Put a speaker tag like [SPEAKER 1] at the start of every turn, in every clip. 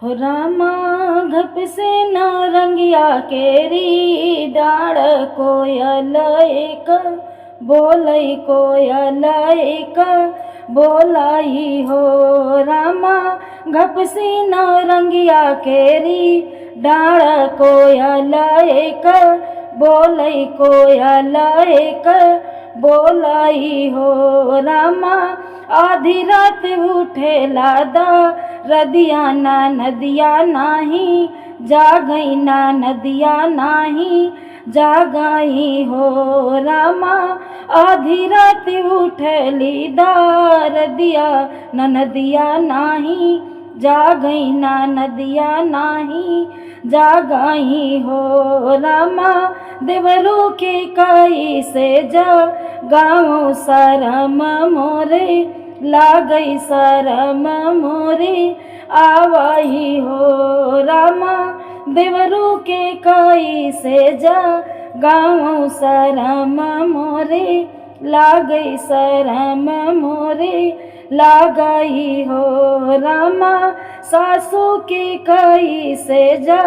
[SPEAKER 1] हो रामा घप से नौरंगिया केरी डाड़ कोयल एक बोलई कोयल एक बोलाई हो रामा घप से नौरंगिया केरी डाड़ कोयल एक बोलई कोयल एक बोलाई हो रामा आधी रात उठे लादा रदिया ना नदिया नाही जा गई ना नदिया नाही जा गई हो रामा आधी रात उठली दार दिया न नदिया नाही जा गई ना नदिया नाही जा गई हो रामा देवरू के कई से जा गाँव शरम मोरे लागई शरम मोरे आवही हो रामा देवरू के कई से जा गाँव शरम मोरे लागई शरम मोरे लागई हो रामा सासू के कई से जा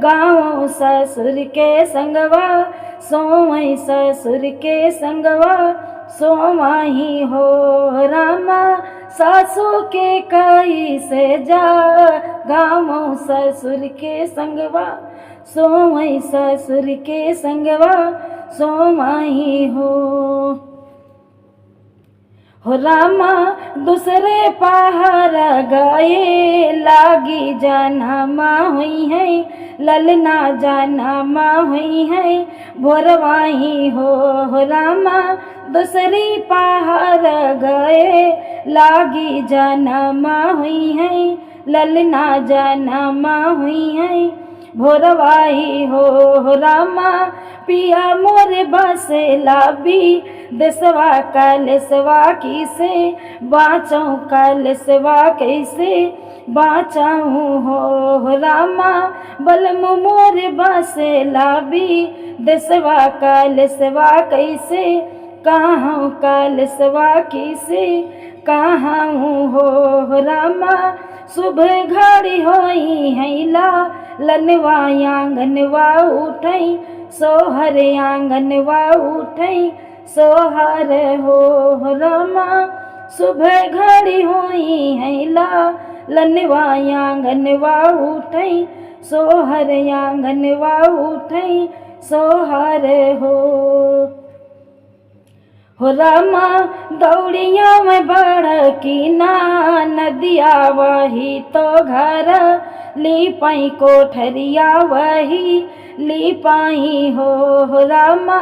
[SPEAKER 1] गाँव ससुर के संगवा सोवई ससुर के संगवा सोवाही हो रामा सासू के कई से जा गाँव ससुर के संगवा सोवई ससुर के संगवा सोवाही हो रामा दूसरे पहाड़ गए लागी जनमा हुई है ललना जनमा हुई है भोरवाही हो रामा दूसरी पहाड़ गए लागी जनमा हुई है ललना जनमा हुई है भोरवाही हो रामा पिया मोरे बसे लाबी देसवा कलसवा किसे बाँचूं कलसवा कैसे बाँचाऊँ हो रामा बलम मोरे बसे लाबी देसवा कलसवा कैसे कहाँ कलसवा किसे कहाँ हो रामा सुबह घड़ी होई हैला लनवा आंगनवा उठई सोहर आंगनवा उठई सोहर हो रामा सुबह घड़ी होई हैला लनवा आंगनवा उठई सोहर आंगनवा उठई सोहर हो रामा दौड़िया में बढ़ की ना नदिया वही तो घर लीपाई कोठरिया वही लीपाई हो रामा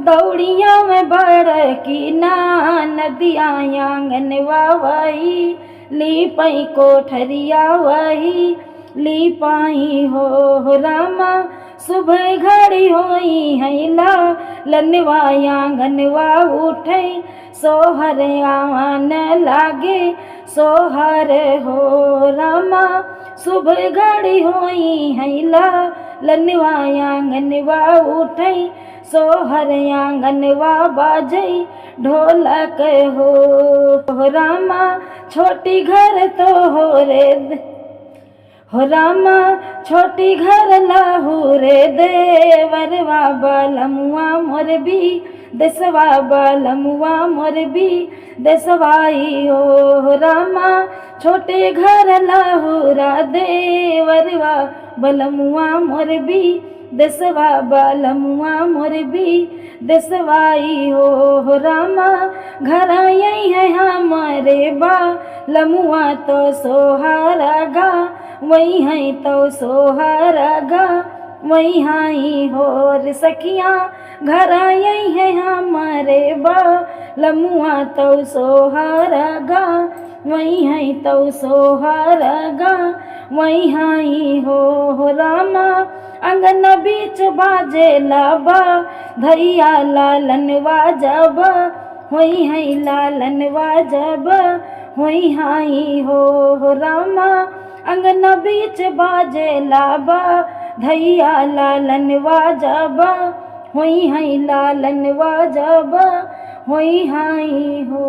[SPEAKER 1] दौड़िया में बढ़ की ना नदिया आंगनवा वही लीपाई कोठरिया वही लीपाई हो रामा सुबह घड़ी होई हैला लनवा आंगनवा उठई सोहर आवन लागे सोहर हो रामा सुबह घड़ी होई हैला लनवा आंगनवा उठई सोहर आंगनवा बाजई ढोलक हो रामा छोटी घर तो हो रे हो रामा छोटी घर लाहू रे देवरवा बलमुआ मोर भी देसवा बलमुआ मोर भी देसवाई हो रामा छोटे घर लाहूरा देवरवा बलमुआ मोर भी देसवा बलमुआ मोर भी देसवाई हो रामा घर यही है हमारे बा लमुआ तो सोहारा गा वही है तो सोहारा गा वही हाई हो सखिया घर यही है हमारे बा लमुआ तो सोहारा गा वही है तो सोहारा गा वही हाई हो रामा अंगन बीच बाजे लाबा धैया लालनवा जब होई है लालनवा जब होई हाई हो रामा अंगन बीच बाजे लाबा धैया लालनवा जब होई है लालनवा जब होई हाई हो।